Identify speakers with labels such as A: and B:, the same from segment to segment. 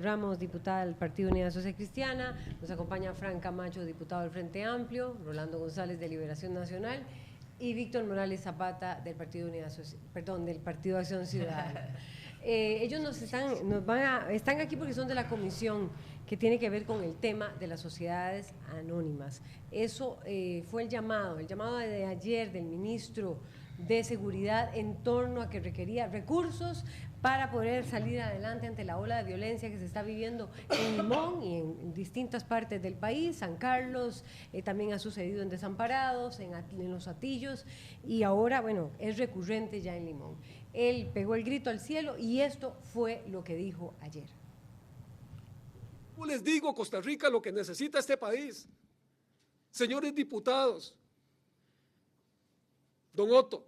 A: Ramos, diputada del Partido Unidad Social Cristiana, nos acompaña Frank Camacho, diputado del Frente Amplio, Rolando González de Liberación Nacional y Víctor Morales Zapata del Partido del Partido Acción Ciudadana. Ellos están aquí porque son de la comisión que tiene que ver con el tema de las sociedades anónimas. Eso fue el llamado de ayer del ministro de Seguridad en torno a que requería recursos para poder salir adelante ante la ola de violencia que se está viviendo en Limón y en distintas partes del país. San Carlos también ha sucedido en Desamparados, en Los Hatillos, y ahora, bueno, es recurrente ya en Limón. Él pegó el grito al cielo y esto fue lo que dijo ayer.
B: Yo les digo, Costa Rica, lo que necesita este país. Señores diputados, don Otto,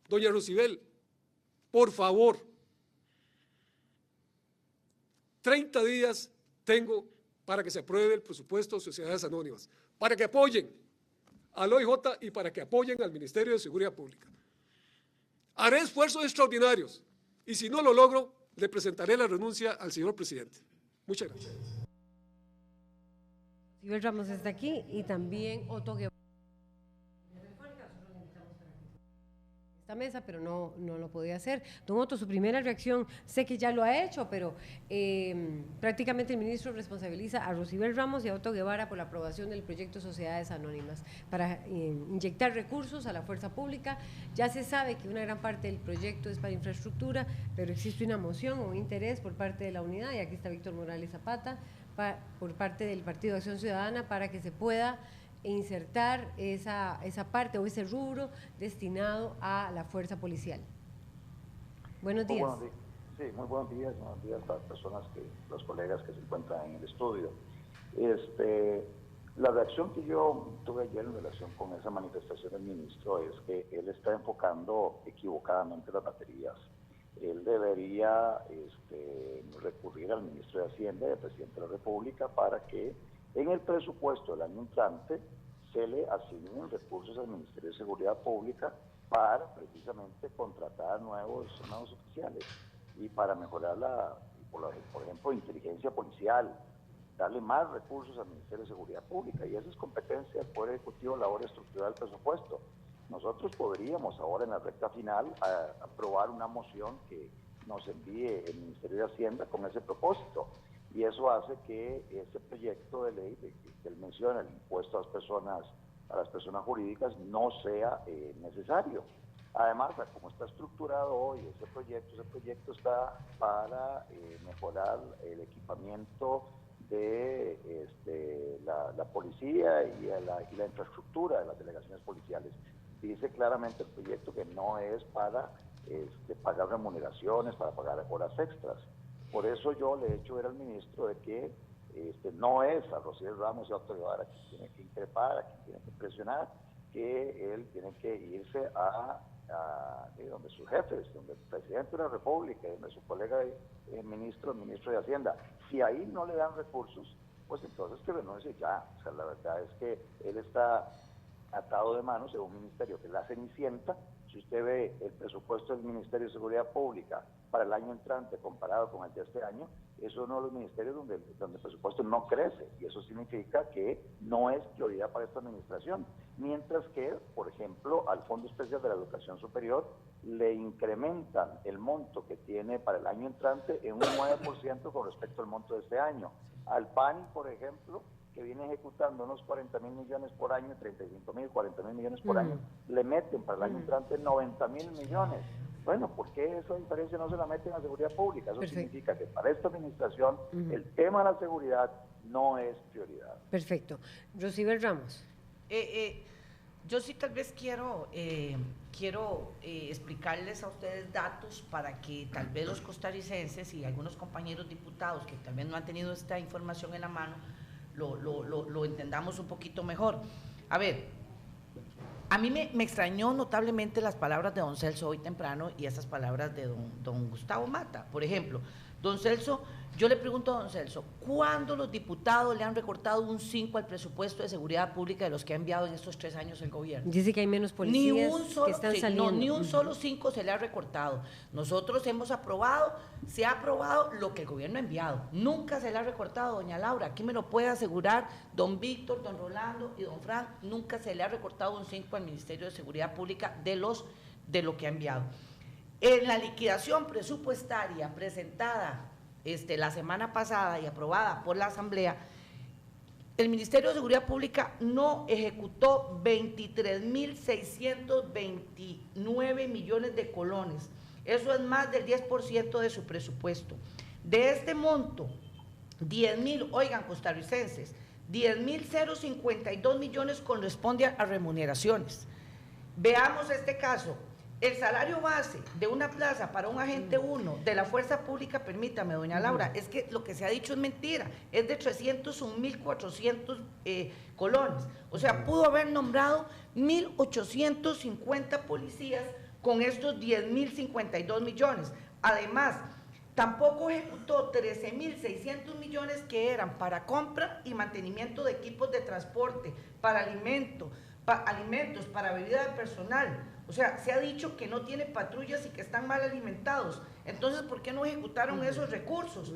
B: doña Rosibel, por favor, 30 días tengo para que se apruebe el presupuesto de sociedades anónimas, para que apoyen al OIJ y para que apoyen al Ministerio de Seguridad Pública. Haré esfuerzos extraordinarios y si no lo logro, le presentaré la renuncia al señor presidente. Muchas gracias.
A: Rosibel Ramos está aquí y también Otto Guevara. Esta mesa, pero no lo podía hacer. Don Otto, su primera reacción, sé que ya lo ha hecho, pero prácticamente el ministro responsabiliza a Rosibel Ramos y a Otto Guevara por la aprobación del proyecto Sociedades Anónimas para inyectar recursos a la fuerza pública. Ya se sabe que una gran parte del proyecto es para infraestructura, pero existe una moción o un interés por parte de la unidad, y aquí está Víctor Morales Zapata, por parte del Partido de Acción Ciudadana, para que se pueda insertar esa parte o ese rubro destinado a la fuerza policial. Buenos días.
C: Sí, muy buenos días a las personas, los colegas que se encuentran en el estudio. La reacción que yo tuve ayer en relación con esa manifestación del ministro es que él está enfocando equivocadamente las baterías. Él debería recurrir al ministro de Hacienda y al presidente de la República para que en el presupuesto del año entrante se le asignen recursos al Ministerio de Seguridad Pública para precisamente contratar nuevos oficiales y para mejorar por ejemplo, inteligencia policial, darle más recursos al Ministerio de Seguridad Pública, y esa es competencia del Poder Ejecutivo a la hora de estructurar el presupuesto. Nosotros podríamos ahora en la recta final aprobar una moción que nos envíe el Ministerio de Hacienda con ese propósito. Y eso hace que ese proyecto de ley que él menciona, el impuesto a las personas jurídicas, no sea necesario. Además, como está estructurado hoy ese proyecto está para mejorar el equipamiento de la policía y la infraestructura de las delegaciones policiales. Dice claramente el proyecto que no es para pagar remuneraciones, para pagar horas extras. Por eso yo le he hecho ver al ministro de que no es a Rosibel Ramos y a Otto Guevara quien tiene que increpar, a quien tiene que presionar, que él tiene que irse a donde sus jefes, donde el presidente de la República, donde su colega el ministro de Hacienda. Si ahí no le dan recursos, pues entonces que renuncie ya. O sea, la verdad es que él está atado de manos en un ministerio que es la Cenicienta. Si usted ve el presupuesto del Ministerio de Seguridad Pública para el año entrante comparado con el de este año, es uno de los ministerios donde el presupuesto no crece, y eso significa que no es prioridad para esta administración. Mientras que, por ejemplo, al Fondo Especial de la Educación Superior le incrementan el monto que tiene para el año entrante en un 9% con respecto al monto de este año. Al PANI, por ejemplo, que viene ejecutando unos 40.000 millones por año, 35.000, 40.000 millones por año, le meten para el año entrante 90.000 millones. Bueno, ¿por qué esa diferencia no se la meten a seguridad pública? Eso significa que para esta administración el tema de la seguridad no es prioridad.
A: Perfecto. Rosibel Ramos.
D: Yo sí tal vez quiero explicarles a ustedes datos para que tal vez los costarricenses y algunos compañeros diputados que tal vez no han tenido esta información en la mano lo entendamos un poquito mejor. A ver, a mí me extrañó notablemente las palabras de don Celso hoy temprano y esas palabras de don Gustavo Mata. Por ejemplo, don Celso Yo le pregunto a don Celso, ¿cuándo los diputados le han recortado un 5 al presupuesto de seguridad pública de los que ha enviado en estos 3 años el gobierno?
A: Dice que hay menos policías que están saliendo.
D: No, ni un solo 5 se le ha recortado. Nosotros hemos aprobado, se ha aprobado lo que el gobierno ha enviado. Nunca se le ha recortado, doña Laura. Aquí me lo puede asegurar don Víctor, don Rolando y don Frank. Nunca se le ha recortado un 5 al Ministerio de Seguridad Pública de lo que ha enviado. En la liquidación presupuestaria presentada la semana pasada y aprobada por la Asamblea, el Ministerio de Seguridad Pública no ejecutó 23.629 millones de colones. Eso es más del 10% de su presupuesto. De este monto, 10.000, oigan, costarricenses, 10.052 millones corresponde a remuneraciones. Veamos este caso. El salario base de una plaza para un agente 1 de la fuerza pública, permítame, doña Laura, es que lo que se ha dicho es mentira, es de 301.400 colones. O sea, pudo haber nombrado 1.850 policías con estos 10.052 millones. Además, tampoco ejecutó 13.600 millones que eran para compra y mantenimiento de equipos de transporte, para alimentos, para bebida de personal. O sea, se ha dicho que no tiene patrullas y que están mal alimentados. Entonces, ¿por qué no ejecutaron esos recursos?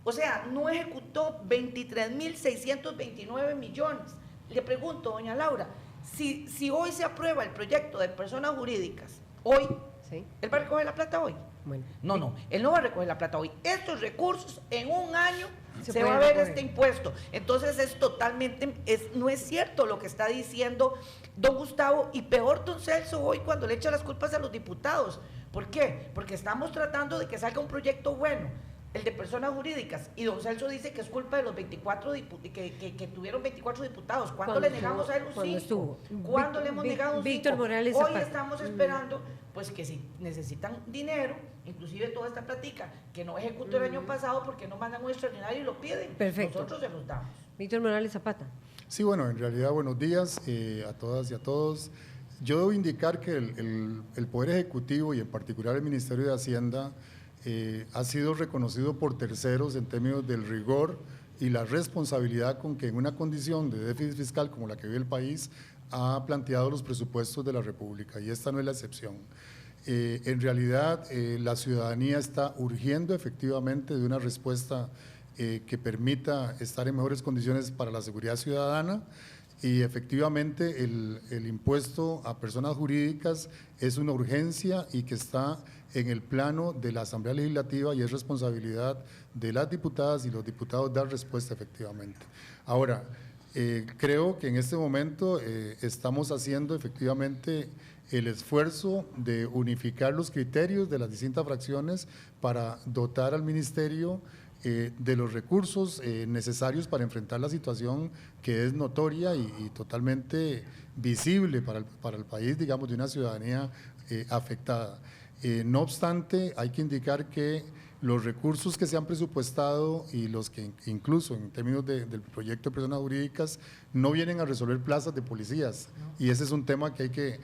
D: O sea, no ejecutó 23.629 millones. Le pregunto, doña Laura, si hoy se aprueba el proyecto de personas jurídicas, hoy,
A: ¿sí?
D: ¿Él va a recoger la plata hoy?
A: Bueno.
D: No, él no va a recoger la plata hoy. Estos recursos en un año se va a
A: puede
D: ver
A: recoger
D: este impuesto. Entonces es totalmente, no es cierto lo que está diciendo don Gustavo, y peor don Celso hoy cuando le echa las culpas a los diputados. ¿Por qué? Porque estamos tratando de que salga un proyecto bueno, el de personas jurídicas, y don Celso dice que es culpa de los 24 que tuvieron 24 diputados. ¿Cuándo le negamos a él un 5? ¿Cuándo le hemos negado un 5?
A: Víctor Morales
D: Hoy
A: Zapata.
D: Estamos esperando, pues que si necesitan dinero, inclusive toda esta plática que no ejecutó el año pasado porque no mandan un extraordinario y lo piden.
A: Perfecto.
D: Nosotros se los damos.
A: Víctor Morales Zapata.
E: Sí, bueno, en realidad buenos días a todas y a todos. Yo debo indicar que el Poder Ejecutivo y en particular el Ministerio de Hacienda ha sido reconocido por terceros en términos del rigor y la responsabilidad con que en una condición de déficit fiscal como la que vive el país ha planteado los presupuestos de la República, y esta no es la excepción. En realidad la ciudadanía está urgiendo efectivamente de una respuesta que permita estar en mejores condiciones para la seguridad ciudadana, y efectivamente el impuesto a personas jurídicas es una urgencia y que está en el plano de la Asamblea Legislativa, y es responsabilidad de las diputadas y los diputados dar respuesta efectivamente. Ahora, creo que en este momento estamos haciendo efectivamente el esfuerzo de unificar los criterios de las distintas fracciones para dotar al Ministerio de los recursos necesarios para enfrentar la situación que es notoria y totalmente visible para el país, digamos, de una ciudadanía afectada. No obstante, hay que indicar que los recursos que se han presupuestado y los que incluso en términos del proyecto de personas jurídicas no vienen a resolver plazas de policías, y ese es un tema que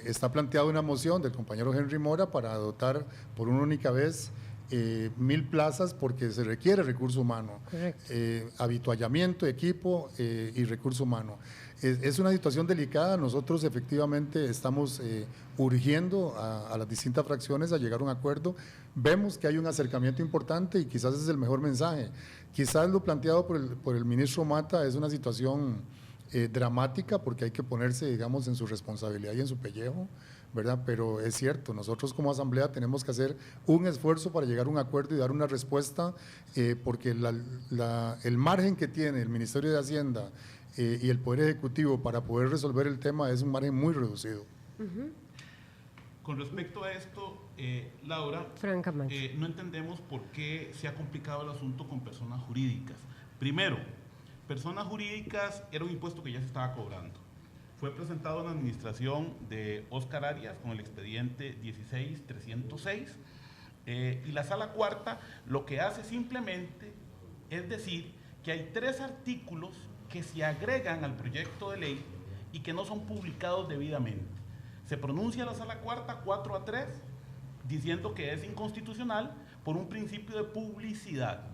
E: está planteado en una moción del compañero Henry Mora para dotar por una única vez 1.000 plazas, porque se requiere recurso humano, habituallamiento, equipo y recurso humano. Es una situación delicada. Nosotros efectivamente estamos urgiendo a las distintas fracciones a llegar a un acuerdo. Vemos que hay un acercamiento importante y quizás ese es el mejor mensaje. Quizás lo planteado por el ministro Mata es una situación dramática, porque hay que ponerse, digamos, en su responsabilidad y en su pellejo, ¿verdad? Pero es cierto, nosotros como Asamblea tenemos que hacer un esfuerzo para llegar a un acuerdo y dar una respuesta, porque el margen que tiene el Ministerio de Hacienda y el Poder Ejecutivo para poder resolver el tema es un margen muy reducido.
F: Con respecto a esto, Laura, no entendemos por qué se ha complicado el asunto con personas jurídicas. Primero, personas jurídicas era un impuesto que ya se estaba cobrando. Fue presentado en la administración de Óscar Arias con el expediente 16306, y la Sala Cuarta lo que hace simplemente es decir que hay 3 artículos que se agregan al proyecto de ley y que no son publicados debidamente. Se pronuncia la Sala Cuarta 4-3 diciendo que es inconstitucional por un principio de publicidad.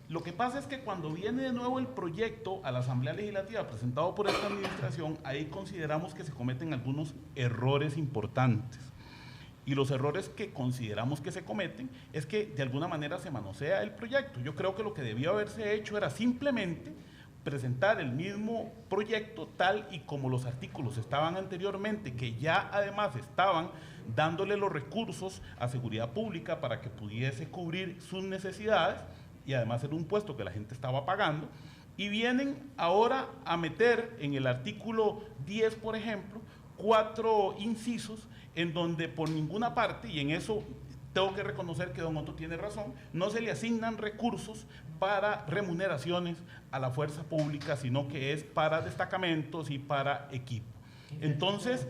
F: Lo que pasa es que cuando viene de nuevo el proyecto a la Asamblea Legislativa presentado por esta administración, ahí consideramos que se cometen algunos errores importantes. Y los errores que consideramos que se cometen es que de alguna manera se manosea el proyecto. Yo creo que lo que debió haberse hecho era simplemente presentar el mismo proyecto tal y como los artículos estaban anteriormente, que ya además estaban dándole los recursos a seguridad pública para que pudiese cubrir sus necesidades, y además era un puesto que la gente estaba pagando, y vienen ahora a meter en el artículo 10, por ejemplo, 4 incisos en donde por ninguna parte, y en eso tengo que reconocer que don Otto tiene razón, no se le asignan recursos para remuneraciones a la fuerza pública, sino que es para destacamentos y para equipo. Entonces,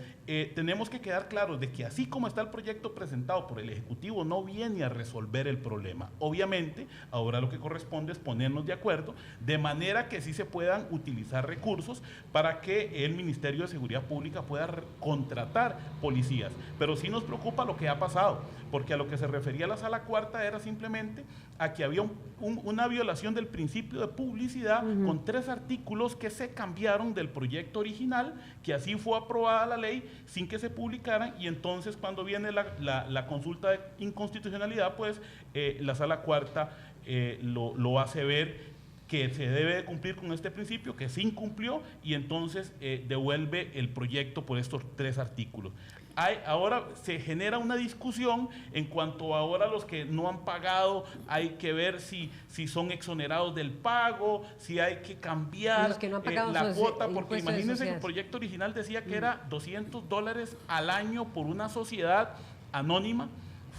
F: tenemos que quedar claros de que así como está el proyecto presentado por el Ejecutivo, no viene a resolver el problema. Obviamente, ahora lo que corresponde es ponernos de acuerdo, de manera que sí se puedan utilizar recursos para que el Ministerio de Seguridad Pública pueda contratar policías. Pero sí nos preocupa lo que ha pasado, porque a lo que se refería la Sala Cuarta era simplemente a que había una violación del principio de publicidad con 3 artículos que se cambiaron del proyecto original, que así fue aprobada la ley sin que se publicaran, y entonces cuando viene la consulta de inconstitucionalidad, pues la Sala Cuarta lo hace ver que se debe de cumplir con este principio, que se incumplió, y entonces devuelve el proyecto por estos 3 artículos. Ahora se genera una discusión en cuanto a ahora los que no han pagado, hay que ver si son exonerados del pago, si hay que cambiar
A: los que no han
F: la cuota, porque imagínense que el proyecto original decía que era $200 al año por una sociedad anónima,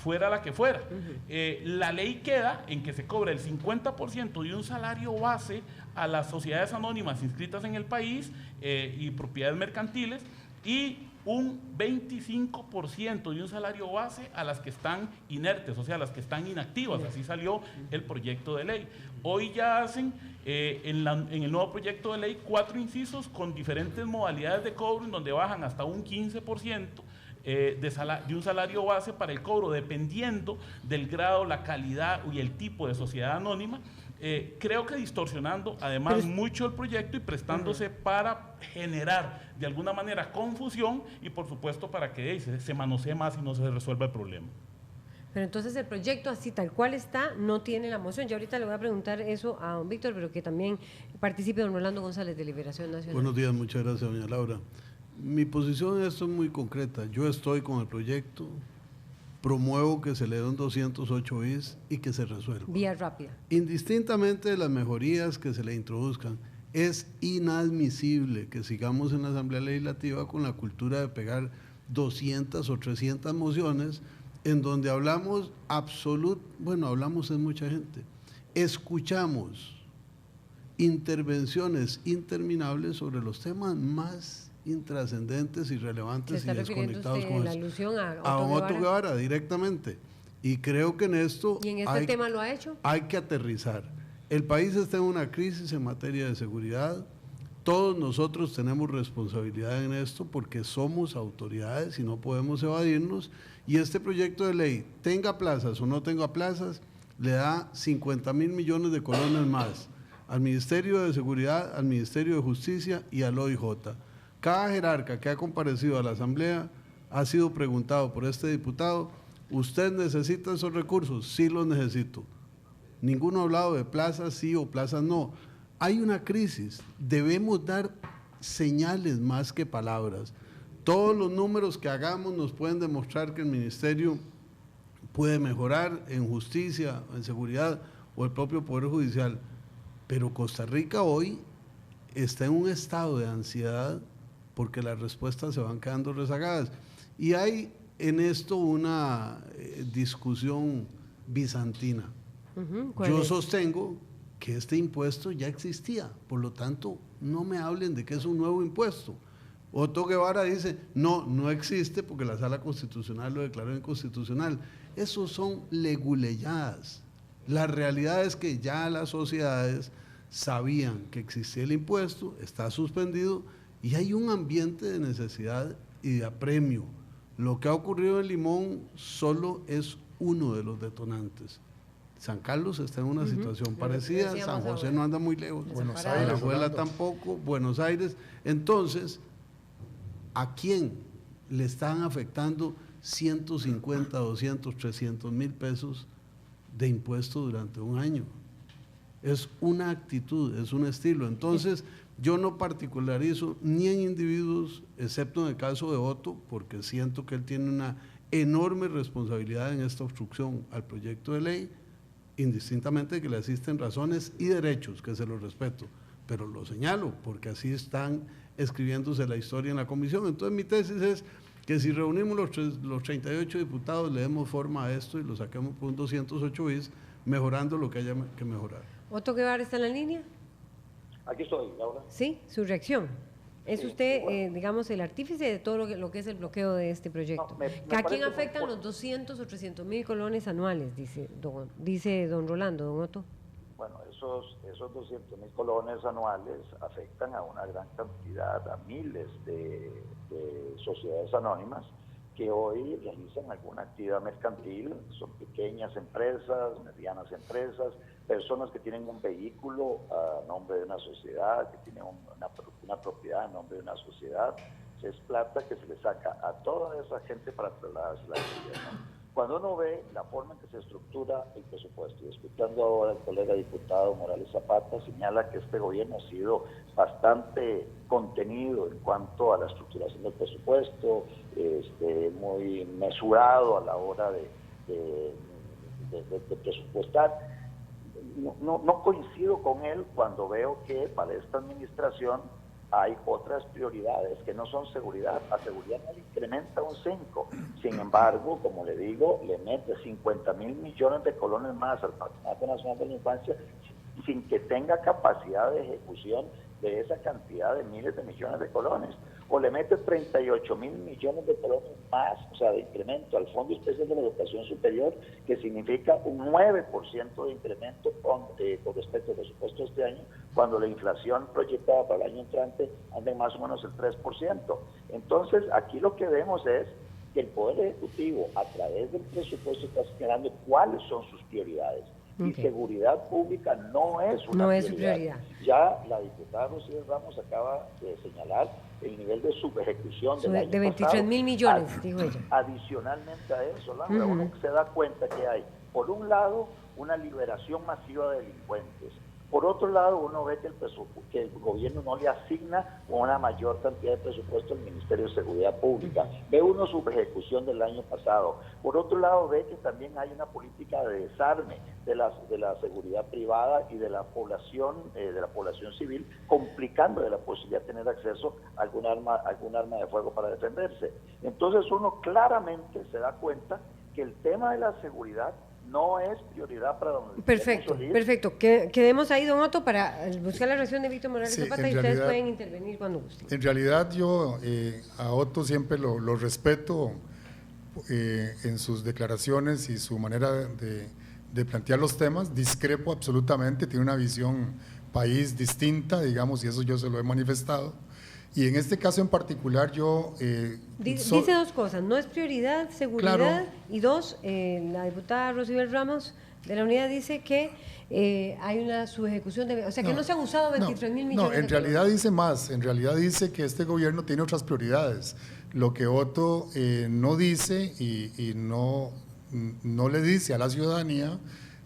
F: fuera la que fuera. La ley queda en que se cobra el 50% de un salario base a las sociedades anónimas inscritas en el país y propiedades mercantiles, y un 25% de un salario base a las que están inertes, o sea, a las que están inactivas. Así salió el proyecto de ley. Hoy ya hacen en el nuevo proyecto de ley 4 incisos con diferentes modalidades de cobro, en donde bajan hasta un 15% de un salario base para el cobro, dependiendo del grado, la calidad y el tipo de sociedad anónima. Creo que distorsionando además mucho el proyecto y prestándose para generar de alguna manera confusión, y por supuesto para que se manosee más y no se resuelva el problema.
A: Pero entonces el proyecto así tal cual está no tiene la moción. Ya ahorita le voy a preguntar eso a don Víctor, pero que también participe don Rolando González de Liberación Nacional.
G: Buenos días, muchas gracias doña Laura. Mi posición en esto es muy concreta. Yo estoy con el proyecto, promuevo que se le den 208 bis y que se resuelva.
A: Vía rápida.
G: Indistintamente de las mejorías que se le introduzcan, es inadmisible que sigamos en la Asamblea Legislativa con la cultura de pegar 200 o 300 mociones en donde hablamos hablamos en mucha gente, escuchamos intervenciones interminables sobre los temas más intrascendentes, irrelevantes y desconectados con
A: la alusión
G: a Otto Guevara directamente. Y creo que en esto
A: ¿y en este tema lo ha hecho?
G: Hay que aterrizar. El país está en una crisis en materia de seguridad. Todos nosotros tenemos responsabilidad en esto porque somos autoridades y no podemos evadirnos. Y este proyecto de ley, tenga plazas o no tenga plazas, le da 50.000 millones de colones más al Ministerio de Seguridad, al Ministerio de Justicia y al OIJ. Cada jerarca que ha comparecido a la Asamblea ha sido preguntado por este diputado: ¿usted necesita esos recursos? Sí los necesito. Ninguno ha hablado de plazas sí o plazas no. Hay una crisis, debemos dar señales más que palabras. Todos los números que hagamos nos pueden demostrar que el Ministerio puede mejorar en justicia, en seguridad o el propio Poder Judicial, pero Costa Rica hoy está en un estado de ansiedad porque las respuestas se van quedando rezagadas. Y hay en esto una discusión bizantina. Yo sostengo que este impuesto ya existía, por lo tanto, no me hablen de que es un nuevo impuesto. Otto Guevara dice, no existe porque la Sala Constitucional lo declaró inconstitucional. Esos son leguleyadas. La realidad es que ya las sociedades sabían que existía el impuesto, está suspendido y hay un ambiente de necesidad y de apremio. Lo que ha ocurrido en Limón solo es uno de los detonantes. San Carlos está en una situación parecida, San José no anda muy lejos, Alajuela tampoco, Buenos Aires. Entonces, ¿a quién le están afectando 150, 200, 300 mil pesos de impuesto durante un año? Es una actitud, es un estilo. Entonces, yo no particularizo ni en individuos, excepto en el caso de Otto, porque siento que él tiene una enorme responsabilidad en esta obstrucción al proyecto de ley, indistintamente de que le asisten razones y derechos, que se los respeto, pero lo señalo porque así están escribiéndose la historia en la comisión. Entonces mi tesis es que si reunimos los 38 diputados, le demos forma a esto y lo saquemos por un 208 bis, mejorando lo que haya que mejorar.
A: ¿Otto Guevara está en la línea?
C: Aquí estoy, Laura.
A: Sí, su reacción. ¿Es
C: Sí,
A: usted,
C: bueno. digamos,
A: el artífice de todo lo que es el bloqueo de este proyecto?
C: No, me
A: ¿A quién
C: parece
A: afectan
C: muy-
A: los 200 o 300 mil colones anuales, dice don Rolando, don Otto?
C: Bueno, esos 200.000 colones anuales afectan a una gran cantidad, a miles de sociedades anónimas que hoy realizan alguna actividad mercantil, son pequeñas empresas, medianas empresas, personas que tienen un vehículo a nombre de una sociedad, que tienen una propiedad a nombre de una sociedad. Es plata que se le saca a toda esa gente para trasladarse la actividad, ¿no? Cuando uno ve la forma en que se estructura el presupuesto, y escuchando ahora al colega diputado Morales Zapata, señala que este gobierno ha sido bastante contenido en cuanto a la estructuración del presupuesto, muy mesurado a la hora de presupuestar. No coincido con él cuando veo que para esta administración hay otras prioridades que no son seguridad. A seguridad no le incrementa un 5. Sin embargo, como le digo, le mete 50.000 millones de colones más al Patronato Nacional de la Infancia sin que tenga capacidad de ejecución de esa cantidad de miles de millones de colones. O le mete 38.000 millones de colones más, o sea, de incremento al Fondo Especial de la Educación Superior, que significa un 9% de incremento con respecto al presupuesto de este año, cuando la inflación proyectada para el año entrante anda en más o menos el 3%. Entonces, aquí lo que vemos es que el Poder Ejecutivo, a través del presupuesto, está señalando cuáles son sus prioridades. Y seguridad pública no es una prioridad. Ya la diputada Rocío Ramos acaba de señalar el nivel de subejecución del año
A: de 23.000 millones, dijo ella.
C: Adicionalmente a eso, Laura, uno se da cuenta que hay, por un lado, una liberación masiva de delincuentes. Por otro lado, uno ve que el gobierno no le asigna una mayor cantidad de presupuesto al Ministerio de Seguridad Pública. Ve uno subejecución del año pasado. Por otro lado, ve que también hay una política de desarme de la seguridad privada y de la población civil, complicando de la posibilidad de tener acceso a algún arma de fuego para defenderse. Entonces uno claramente se da cuenta que el tema de la seguridad no es prioridad para don
A: Perfecto. Quedemos ahí, don Otto, para buscar la reacción de Víctor Morales Zapata, y ustedes pueden intervenir cuando gusten.
E: En realidad yo a Otto siempre lo respeto en sus declaraciones y su manera de plantear los temas. Discrepo absolutamente, tiene una visión país distinta, digamos, y eso yo se lo he manifestado. Y en este caso en particular yo...
A: dice dos cosas, no es prioridad, seguridad, claro. Y dos, la diputada Rocío Ramos de la Unidad dice que hay una subejecución, o sea, que no se han usado 23.000 millones.
E: No, en realidad dice más, en realidad dice que este gobierno tiene otras prioridades. Lo que Otto no dice y no le dice a la ciudadanía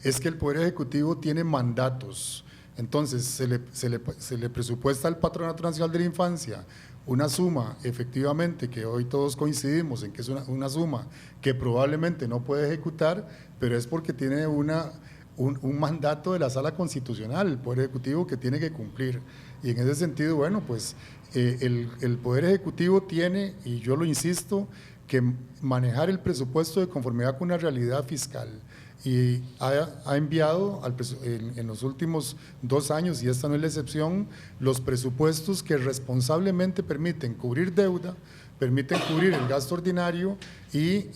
E: es que el Poder Ejecutivo tiene mandatos. Entonces, se le presupuesta al Patronato Nacional de la Infancia una suma, efectivamente, que hoy todos coincidimos en que es una suma que probablemente no puede ejecutar, pero es porque tiene un mandato de la Sala Constitucional, el Poder Ejecutivo, que tiene que cumplir. Y en ese sentido, bueno, pues el Poder Ejecutivo tiene, y yo lo insisto, que manejar el presupuesto de conformidad con una realidad fiscal. Y ha enviado en los últimos 2 años, y esta no es la excepción, los presupuestos que responsablemente permiten cubrir deuda, permiten cubrir el gasto ordinario y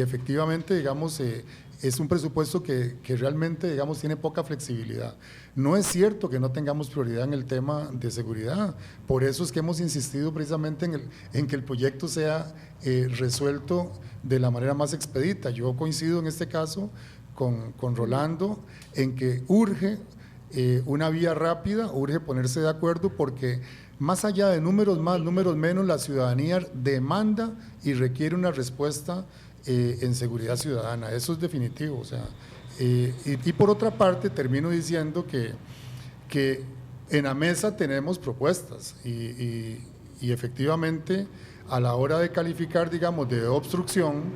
E: efectivamente, digamos, es un presupuesto que realmente, digamos, tiene poca flexibilidad. No es cierto que no tengamos prioridad en el tema de seguridad, por eso es que hemos insistido precisamente en que el proyecto sea resuelto de la manera más expedita. Yo coincido en este caso con Rolando en que urge una vía rápida, urge ponerse de acuerdo porque más allá de números más, números menos, la ciudadanía demanda y requiere una respuesta en seguridad ciudadana, eso es definitivo. O sea, y por otra parte termino diciendo que en la mesa tenemos propuestas y efectivamente a la hora de calificar, digamos, de obstrucción,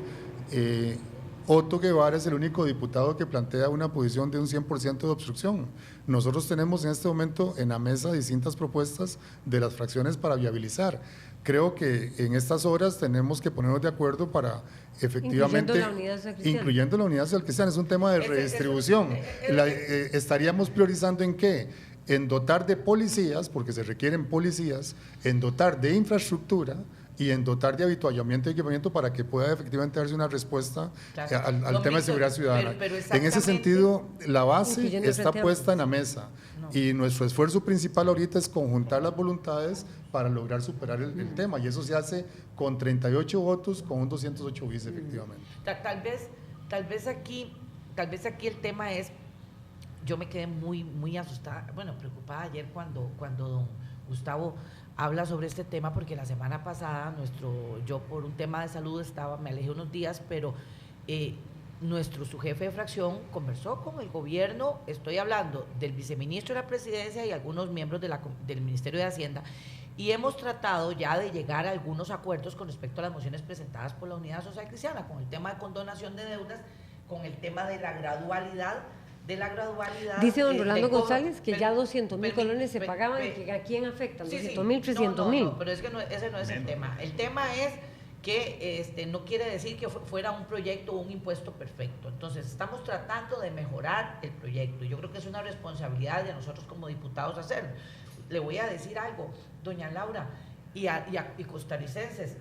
E: Otto Guevara es el único diputado que plantea una posición de un 100% de obstrucción. Nosotros tenemos en este momento en la mesa distintas propuestas de las fracciones para viabilizar. Creo que en estas horas tenemos que ponernos de acuerdo para efectivamente… Incluyendo la unidad social cristiana. Es un tema de redistribución. ¿Estaríamos priorizando en qué? En dotar de policías, porque se requieren policías, en dotar de infraestructura y en dotar de habituallamiento y equipamiento para que pueda efectivamente darse una respuesta al tema de seguridad ciudadana. Pero en ese sentido, la base está puesta en la mesa y nuestro esfuerzo principal ahorita es conjuntar las voluntades para lograr superar el tema, y eso se hace con 38 votos, con un 208 bis, efectivamente.
D: Tal vez aquí el tema es, yo me quedé muy asustada, preocupada ayer cuando don Gustavo habla sobre este tema, porque la semana pasada yo por un tema de salud me alejé unos días, pero nuestro subjefe de fracción conversó con el gobierno, estoy hablando del viceministro de la presidencia y algunos miembros del Ministerio de Hacienda, y hemos tratado ya de llegar a algunos acuerdos con respecto a las mociones presentadas por la Unidad Social Cristiana, con el tema de condonación de deudas, con el tema de la gradualidad.
A: Dice don Rolando González que ya 200.000 colones se pagaban y que ¿a quién afectan? 200.000, 300.000.
D: No, pero es que ese no es el tema. El tema es que no quiere decir que fuera un proyecto o un impuesto perfecto. Entonces, estamos tratando de mejorar el proyecto. Yo creo que es una responsabilidad de nosotros como diputados hacerlo. Le voy a decir algo, doña Laura y costarricenses,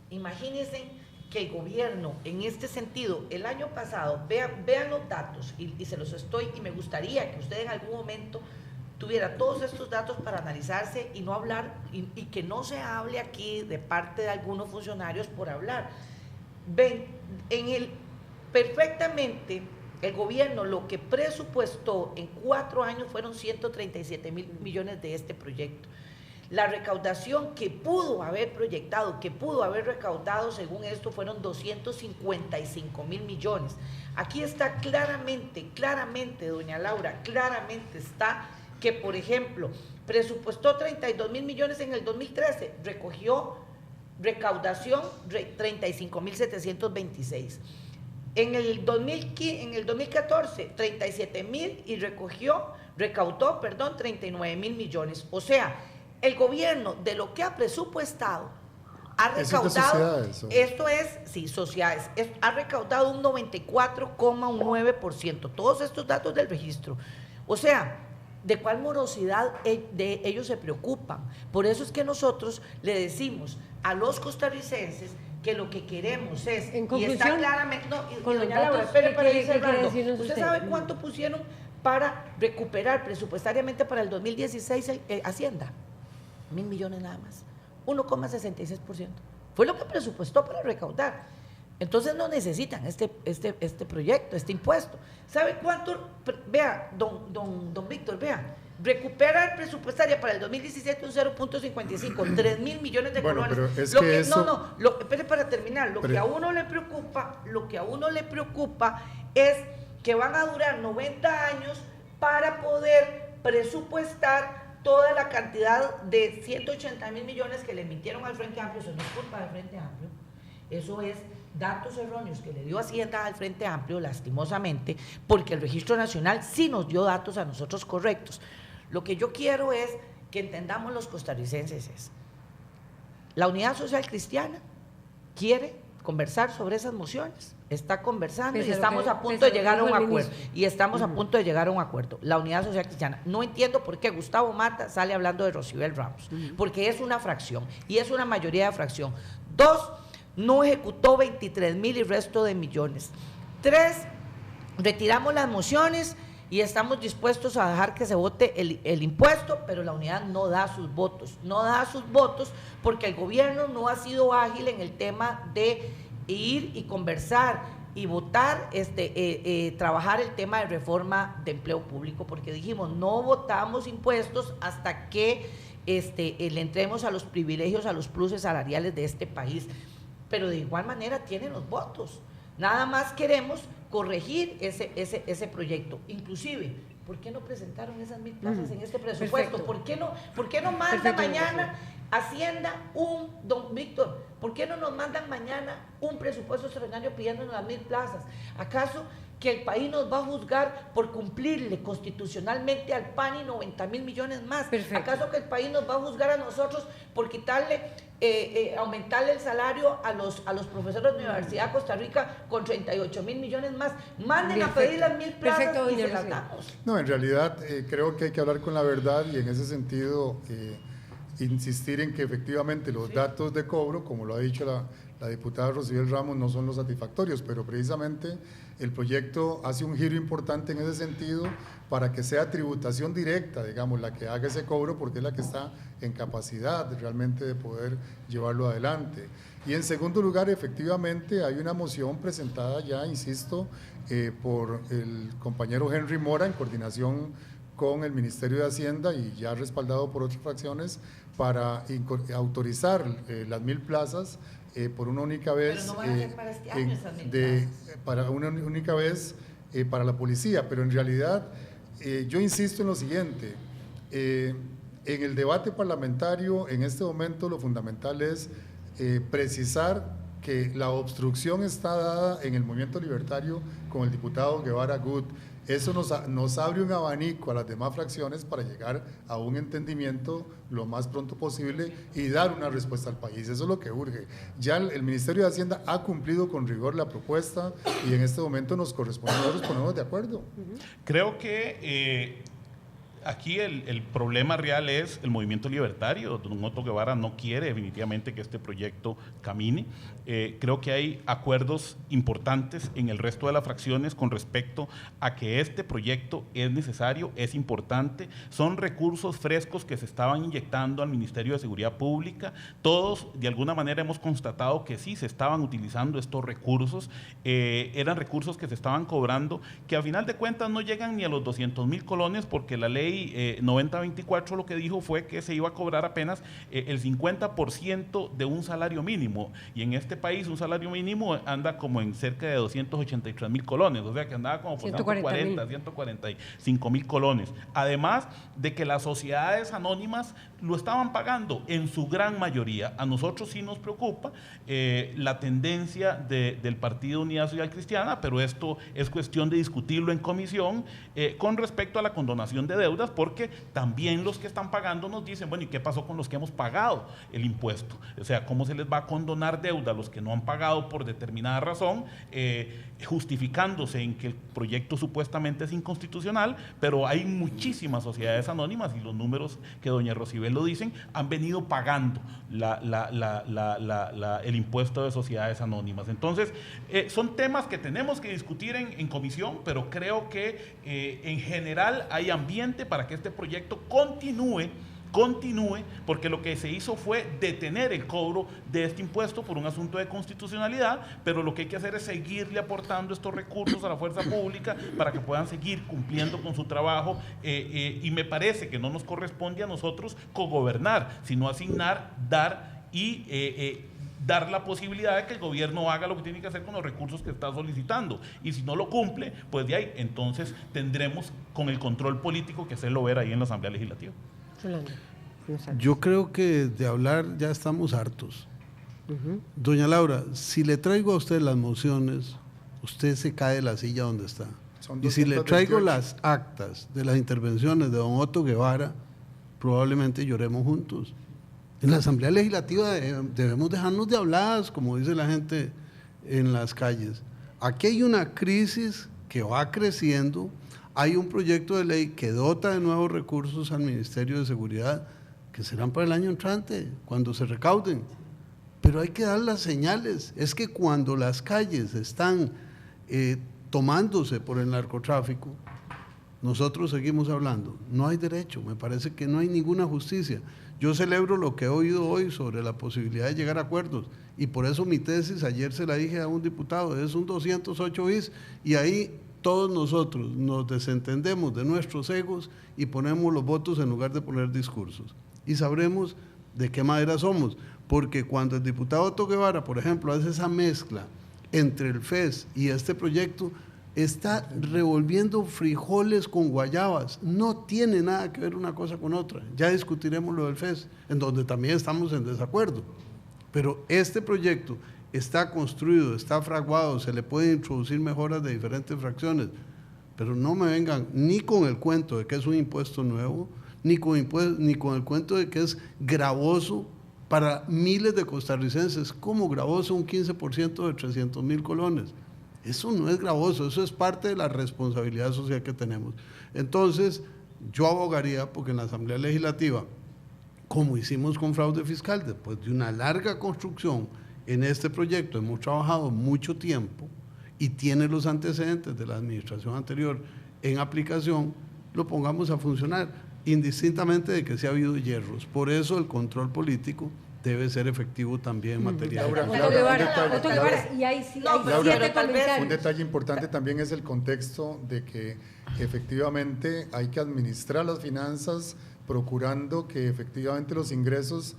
D: imagínense que el gobierno, en este sentido, el año pasado, vean los datos y se los y me gustaría que usted en algún momento tuviera todos estos datos para analizarse y no hablar, y que no se hable aquí de parte de algunos funcionarios por hablar. Ven, perfectamente, el gobierno lo que presupuestó en 4 años fueron 137.000 millones de este proyecto. La recaudación que pudo haber proyectado, que pudo haber recaudado según esto, fueron 255.000 millones. Aquí está claramente, doña Laura, claramente está que, por ejemplo, presupuestó 32.000 millones en el 2013, recogió recaudación 35.726. En el 2014, 37.000 y recaudó 39.000 millones. O sea, el gobierno de lo que ha presupuestado ha recaudado, sociedades, ha recaudado un 94,9%, todos estos datos del registro. O sea, ¿de cuál morosidad de ellos se preocupan? Por eso es que nosotros le decimos a los costarricenses que lo que queremos es,
A: en conclusión,
D: y está claramente,
A: doña Laura, espere para ir cerrando.
D: ¿Usted sabe cuánto pusieron para recuperar presupuestariamente para el 2016 Hacienda? 1.000 millones nada más, 1,66%. Fue lo que presupuestó para recaudar. Entonces no necesitan este proyecto, este impuesto. ¿Sabe cuánto? Vea, don Víctor, vea, recuperar presupuestaria para el 2017 un 0.55, 3.000 millones de colones. Espere para terminar, lo que a uno le preocupa es que van a durar 90 años para poder presupuestar toda la cantidad de 180.000 millones que le emitieron al Frente Amplio. Eso no es culpa del Frente Amplio, eso es datos erróneos que le dio Hacienda al Frente Amplio, lastimosamente, porque el Registro Nacional sí nos dio datos a nosotros correctos. Lo que yo quiero es que entendamos los costarricenses la Unidad Social Cristiana quiere conversar sobre esas mociones, está conversando y estamos a punto de llegar a un acuerdo. La Unidad Social Cristiana. No entiendo por qué Gustavo Mata sale hablando de Rocibel Ramos, porque es una fracción y es una mayoría de fracción. 2, no ejecutó 23.000 y resto de millones. 3, retiramos las mociones y estamos dispuestos a dejar que se vote el impuesto, pero la unidad no da sus votos porque el gobierno no ha sido ágil en el tema de ir y conversar y votar, trabajar el tema de reforma de empleo público, porque dijimos, no votamos impuestos hasta que le entremos a los privilegios, a los pluses salariales de este país, pero de igual manera tienen los votos. Nada más queremos corregir ese proyecto. Inclusive, ¿por qué no presentaron esas 1,000 plazas en este presupuesto? ¿Por qué no manda mañana Hacienda don Víctor, ¿por qué no nos mandan mañana un presupuesto extraordinario pidiéndonos las 1,000 plazas? ¿Acaso que el país nos va a juzgar por cumplirle constitucionalmente al PANI 90,000 millones más?
A: Perfecto.
D: ¿Acaso que el país nos va a juzgar a nosotros por quitarle, aumentarle el salario a los profesores de la Universidad de Costa Rica con 38,000 millones más? Manden a pedir las 1,000 plazas y se las damos.
E: No, en realidad creo que hay que hablar con la verdad y en ese sentido insistir en que efectivamente los datos de cobro, como lo ha dicho la diputada Rosibel Ramos, no son los satisfactorios, pero precisamente el proyecto hace un giro importante en ese sentido para que sea tributación directa, digamos, la que haga ese cobro, porque es la que está en capacidad realmente de poder llevarlo adelante. Y en segundo lugar, efectivamente, hay una moción presentada ya, insisto, por el compañero Henry Mora en coordinación con el Ministerio de Hacienda y ya respaldado por otras fracciones para autorizar las 1,000 plazas por una única vez.
D: Pero no van a ser para este año esas 1,000 plazas.
E: Para una única vez para la policía, pero en realidad yo insisto en lo siguiente, en el debate parlamentario en este momento lo fundamental es precisar que la obstrucción está dada en el movimiento libertario con el diputado Guevara Gut. Eso nos abre un abanico a las demás fracciones para llegar a un entendimiento lo más pronto posible y dar una respuesta al país. Eso es lo que urge. Ya el Ministerio de Hacienda ha cumplido con rigor la propuesta y en este momento nos corresponde a nosotros ponernos de acuerdo.
F: Creo que aquí el problema real es el movimiento libertario. Don Otto Guevara no quiere definitivamente que este proyecto camine. Creo que hay acuerdos importantes en el resto de las fracciones con respecto a que este proyecto es necesario, es importante. Son recursos frescos que se estaban inyectando al Ministerio de Seguridad Pública. Todos, de alguna manera, hemos constatado que sí se estaban utilizando estos recursos. Eran recursos que se estaban cobrando, que a final de cuentas no llegan ni a los 200,000 colones, porque la ley 9024 lo que dijo fue que se iba a cobrar apenas el 50% de un salario mínimo, y en este país un salario mínimo anda como en cerca de 283,000 colones, o sea que andaba como por 145,000 colones, además de que las sociedades anónimas lo estaban pagando en su gran mayoría. A nosotros sí nos preocupa la tendencia del Partido Unidad Social Cristiana, pero esto es cuestión de discutirlo en comisión con respecto a la condonación de deudas, porque también los que están pagando nos dicen, bueno, ¿y qué pasó con los que hemos pagado el impuesto? O sea, ¿cómo se les va a condonar deuda a los que no han pagado por determinada razón, justificándose en que el proyecto supuestamente es inconstitucional? Pero hay muchísimas sociedades anónimas, y los números que doña Rosibel lo dicen, han venido pagando el impuesto de sociedades anónimas. Entonces, son temas que tenemos que discutir en comisión, pero creo que en general hay ambiente para que este proyecto continúe, porque lo que se hizo fue detener el cobro de este impuesto por un asunto de constitucionalidad, pero lo que hay que hacer es seguirle aportando estos recursos a la fuerza pública para que puedan seguir cumpliendo con su trabajo, y me parece que no nos corresponde a nosotros cogobernar, sino asignar, dar y dar la posibilidad de que el gobierno haga lo que tiene que hacer con los recursos que está solicitando, y si no lo cumple, pues de ahí entonces tendremos con el control político que hacerlo ver ahí en la Asamblea Legislativa.
G: Yo creo que de hablar ya estamos hartos. Doña Laura, si le traigo a usted las mociones, usted se cae de la silla donde está. Y si le traigo las actas de las intervenciones de don Otto Guevara, probablemente lloremos juntos. En la Asamblea Legislativa debemos dejarnos de hablar, como dice la gente en las calles. Aquí hay una crisis que va creciendo. Hay un proyecto de ley que dota de nuevos recursos al Ministerio de Seguridad, que serán para el año entrante, cuando se recauden. Pero hay que dar las señales. Es que cuando las calles están tomándose por el narcotráfico, nosotros seguimos hablando. No hay derecho, me parece que no hay ninguna justicia. Yo celebro lo que he oído hoy sobre la posibilidad de llegar a acuerdos y por eso mi tesis ayer se la dije a un diputado, es un 208 bis y ahí todos nosotros nos desentendemos de nuestros egos y ponemos los votos en lugar de poner discursos y sabremos de qué manera somos, porque cuando el diputado Otto Guevara, por ejemplo, hace esa mezcla entre el FES y este proyecto, está revolviendo frijoles con guayabas, no tiene nada que ver una cosa con otra. Ya discutiremos lo del FES, en donde también estamos en desacuerdo, pero este proyecto está construido, está fraguado, se le puede introducir mejoras de diferentes fracciones, pero no me vengan ni con el cuento de que es un impuesto nuevo, ni con el cuento de que es gravoso para miles de costarricenses. ¿Cómo gravoso un 15% de 300,000 colones? Eso no es gravoso, eso es parte de la responsabilidad social que tenemos. Entonces, yo abogaría porque en la Asamblea Legislativa, como hicimos con fraude fiscal, después de una larga construcción en este proyecto, hemos trabajado mucho tiempo y tiene los antecedentes de la administración anterior en aplicación, lo pongamos a funcionar, indistintamente de que se ha habido hierros. Por eso el control político debe ser efectivo también en materia de...
E: Un detalle importante también es el contexto de que efectivamente hay que administrar las finanzas procurando que efectivamente los ingresos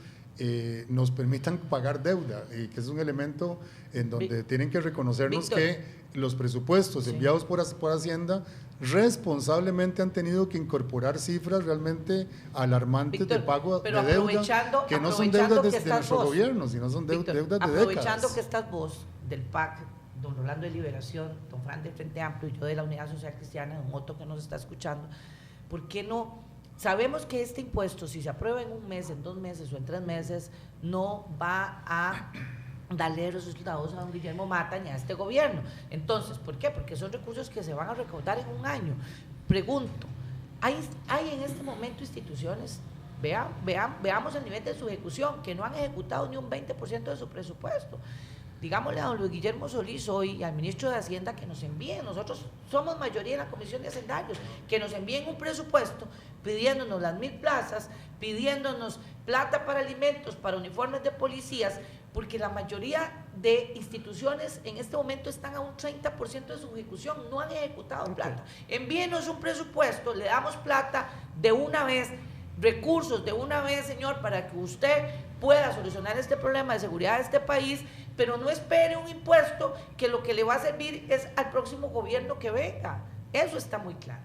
E: nos permitan pagar deuda, y que es un elemento en donde tienen que reconocernos que los presupuestos enviados por Hacienda responsablemente han tenido que incorporar cifras realmente alarmantes de pago de deuda, que no son deudas de nuestro gobierno, sino son deudas de décadas.
D: Aprovechando que estás vos del PAC, don Rolando de Liberación, don Fran del Frente Amplio y yo de la Unidad Social Cristiana, don Otto que nos está escuchando, ¿por qué no? Sabemos que este impuesto, si se aprueba en un mes, en 2 meses o en 3 meses, no va a darle resultados a don Guillermo Mata ni a este gobierno. Entonces, ¿por qué? Porque son recursos que se van a recaudar en un año. Pregunto, ¿hay en este momento instituciones, veamos el nivel de su ejecución, que no han ejecutado ni un 20% de su presupuesto? Digámosle a don Luis Guillermo Solís hoy y al ministro de Hacienda que nos envíen, nosotros somos mayoría en la Comisión de Hacendarios, que nos envíen un presupuesto pidiéndonos las 1,000 plazas, pidiéndonos plata para alimentos, para uniformes de policías, porque la mayoría de instituciones en este momento están a un 30% de su ejecución, no han ejecutado plata. Envíenos un presupuesto, le damos plata de una vez, recursos de una vez, señor, para que usted pueda solucionar este problema de seguridad de este país, pero no espere un impuesto que lo que le va a servir es al próximo gobierno que venga. Eso está muy claro.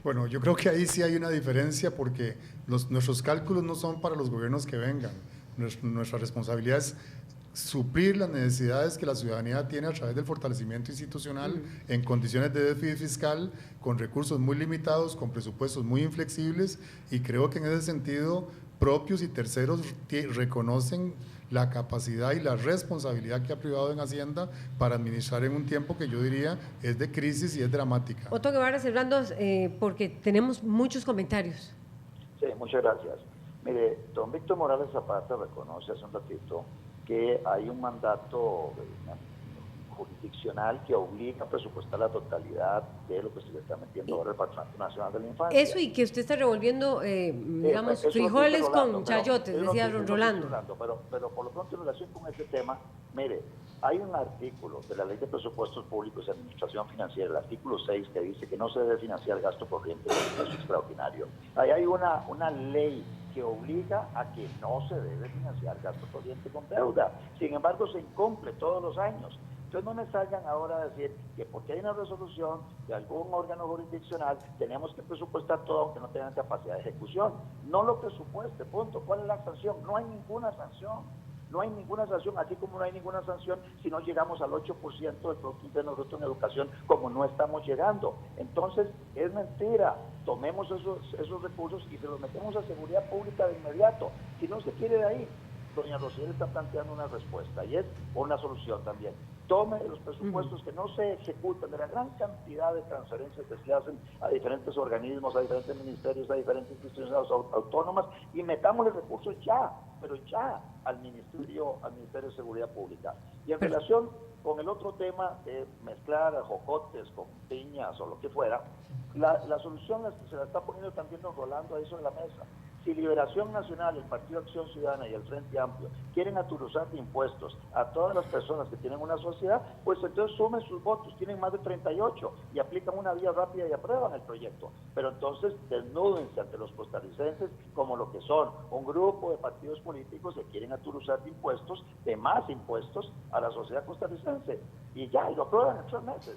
E: Bueno, yo creo que ahí sí hay una diferencia porque nuestros cálculos no son para los gobiernos que vengan. Nuestra responsabilidad es suplir las necesidades que la ciudadanía tiene a través del fortalecimiento institucional en condiciones de déficit fiscal, con recursos muy limitados, con presupuestos muy inflexibles, y creo que en ese sentido propios y terceros reconocen la capacidad y la responsabilidad que ha privado en Hacienda para administrar en un tiempo que yo diría es de crisis y es dramática.
A: Otto Guevara, cerrando, porque tenemos muchos comentarios.
C: Sí, muchas gracias. Mire, don Víctor Morales Zapata reconoce hace un ratito que hay un mandato jurisdiccional que obliga a presupuestar la totalidad de lo que se le está metiendo ahora el Patronato Nacional de la Infancia.
A: Eso, y que usted está revolviendo, digamos, frijoles con chayotes, decía Rolando.
C: Pero por lo pronto, en relación con este tema, mire, hay un artículo de la Ley de Presupuestos Públicos y Administración Financiera, el artículo 6, que dice que no se debe financiar gasto corriente de gasto extraordinario. Ahí hay una ley que obliga a que no se debe financiar gasto corriente con deuda. Sin embargo, se incumple todos los años. Entonces no me salgan ahora a decir que porque hay una resolución de algún órgano jurisdiccional tenemos que presupuestar todo aunque no tengan capacidad de ejecución. No lo presupueste, punto. ¿Cuál es la sanción? No hay ninguna sanción. No hay ninguna sanción, así como no hay ninguna sanción si no llegamos al 8% del Producto Interno Bruto en educación, como no estamos llegando. Entonces, es mentira. Tomemos esos recursos y se los metemos a seguridad pública de inmediato. Si no se quiere de ahí, doña Rocío está planteando una respuesta y es una solución también. Tome los presupuestos que no se ejecutan, de la gran cantidad de transferencias que se hacen a diferentes organismos, a diferentes ministerios, a diferentes instituciones autónomas, y metámosle recursos ya, pero ya al Ministerio de Seguridad Pública. Y en relación con el otro tema de mezclar jocotes con piñas o lo que fuera, La solución se la está poniendo también don Rolando ahí sobre la mesa. Si Liberación Nacional, el Partido Acción Ciudadana y el Frente Amplio quieren aturuzar de impuestos a todas las personas que tienen una sociedad, pues entonces sumen sus votos, tienen más de 38 y aplican una vía rápida y aprueban el proyecto. Pero entonces desnúdense ante los costarricenses como lo que son, un grupo de partidos políticos que quieren aturuzar de impuestos, de más impuestos a la sociedad costarricense. Y ya, y lo aprueban en 3 meses.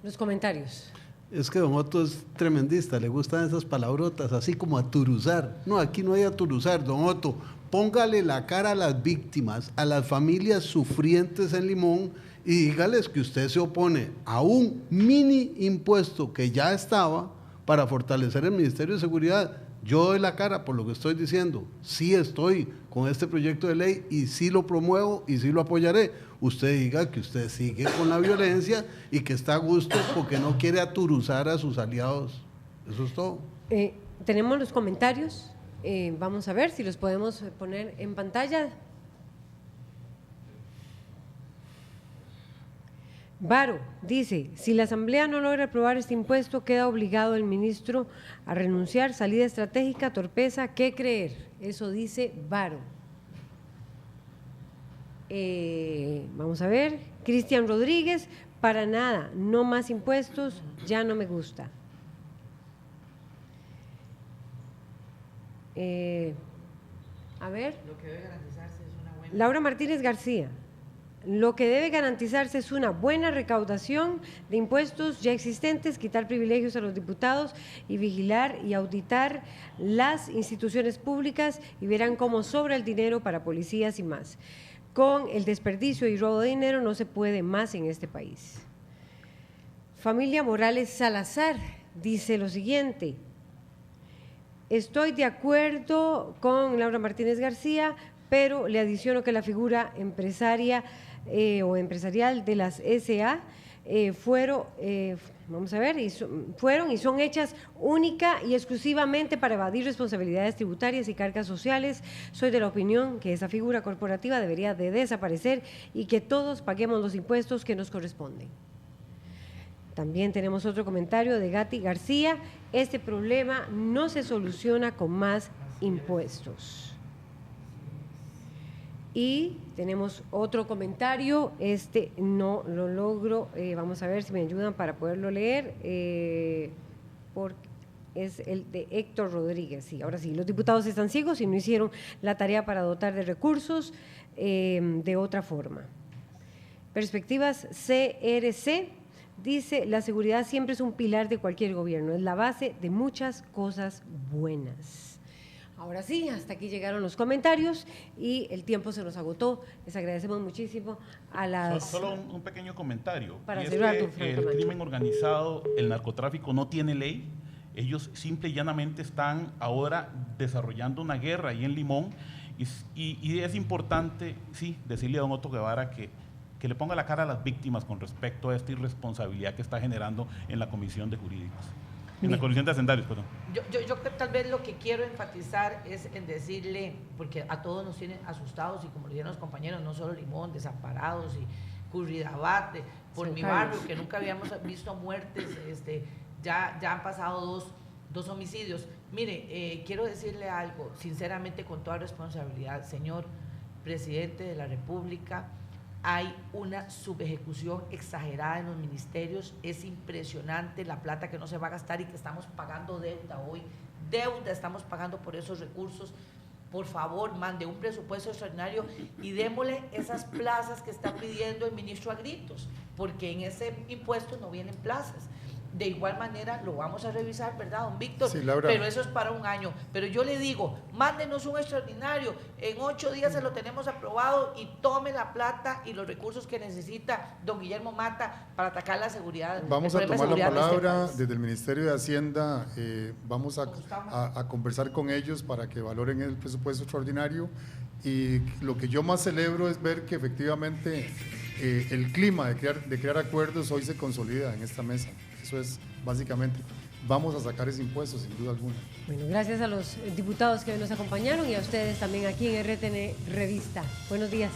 A: Los comentarios.
G: Es que don Otto es tremendista, le gustan esas palabrotas, así como aturuzar. No, aquí no hay aturuzar, don Otto. Póngale la cara a las víctimas, a las familias sufrientes en Limón y dígales que usted se opone a un mini impuesto que ya estaba para fortalecer el Ministerio de Seguridad. Yo doy la cara por lo que estoy diciendo. Sí estoy con este proyecto de ley y sí lo promuevo y sí lo apoyaré. Usted diga que usted sigue con la violencia y que está a gusto porque no quiere aturuzar a sus aliados. Eso es todo.
A: Tenemos los comentarios. Vamos a ver si los podemos poner en pantalla. Varo dice, si la Asamblea no logra aprobar este impuesto, queda obligado el ministro a renunciar, salida estratégica, torpeza, ¿qué creer? Eso dice Varo. Vamos a ver, Cristian Rodríguez, para nada, no más impuestos, ya no me gusta. A ver.
D: Lo que debe garantizarse es una buena...
A: Laura Martínez García. Lo que debe garantizarse es una buena recaudación de impuestos ya existentes, quitar privilegios a los diputados y vigilar y auditar las instituciones públicas y verán cómo sobra el dinero para policías y más. Con el desperdicio y robo de dinero no se puede más en este país. Familia Morales Salazar dice lo siguiente: estoy de acuerdo con Laura Martínez García, pero le adiciono que la figura empresaria o empresarial de las SA fueron y son hechas única y exclusivamente para evadir responsabilidades tributarias y cargas sociales. Soy de la opinión que esa figura corporativa debería de desaparecer y que todos paguemos los impuestos que nos corresponden. También tenemos otro comentario de Gati García: este problema no se soluciona con más impuestos. Y tenemos otro comentario, este no lo logro, vamos a ver si me ayudan para poderlo leer, porque es el de Héctor Rodríguez. Sí, ahora sí, los diputados están ciegos y no hicieron la tarea para dotar de recursos de otra forma. Perspectivas CRC dice, la seguridad siempre es un pilar de cualquier gobierno, es la base de muchas cosas buenas. Ahora sí, hasta aquí llegaron los comentarios y el tiempo se nos agotó. Les agradecemos muchísimo a las...
F: Solo un pequeño comentario.
A: Para
F: y
A: cerrar,
F: es que el crimen organizado, el narcotráfico no tiene ley. Ellos simple y llanamente están ahora desarrollando una guerra ahí en Limón y es importante, sí, decirle a don Otto Guevara que le ponga la cara a las víctimas con respecto a esta irresponsabilidad que está generando en la Comisión de Jurídicos. En la Comisión de Hacendarios, perdón.
D: Yo tal vez lo que quiero enfatizar es en decirle, porque a todos nos tienen asustados y como lo dijeron los compañeros, no solo Limón, Desamparados y Curridabat, por mi barrio, que nunca habíamos visto muertes, ya han pasado dos homicidios. Mire, quiero decirle algo, sinceramente, con toda responsabilidad, señor presidente de la República, hay una subejecución exagerada en los ministerios, es impresionante la plata que no se va a gastar y que estamos pagando deuda hoy, estamos pagando por esos recursos. Por favor, mande un presupuesto extraordinario y démosle esas plazas que está pidiendo el ministro a gritos, porque en ese impuesto no vienen plazas. De igual manera lo vamos a revisar, ¿verdad, don Víctor?
E: Sí, Laura.
D: Pero eso es para un año. Pero yo le digo, mándenos un extraordinario, en 8 días se lo tenemos aprobado y tome la plata y los recursos que necesita don Guillermo Mata para atacar la seguridad.
E: Vamos a tomar la palabra desde el Ministerio de Hacienda, vamos a conversar con ellos para que valoren el presupuesto extraordinario y lo que yo más celebro es ver que efectivamente el clima de crear acuerdos hoy se consolida en esta mesa. Eso es básicamente, vamos a sacar ese impuesto sin duda alguna.
A: Bueno, gracias a los diputados que nos acompañaron y a ustedes también aquí en RTN Revista. Buenos días.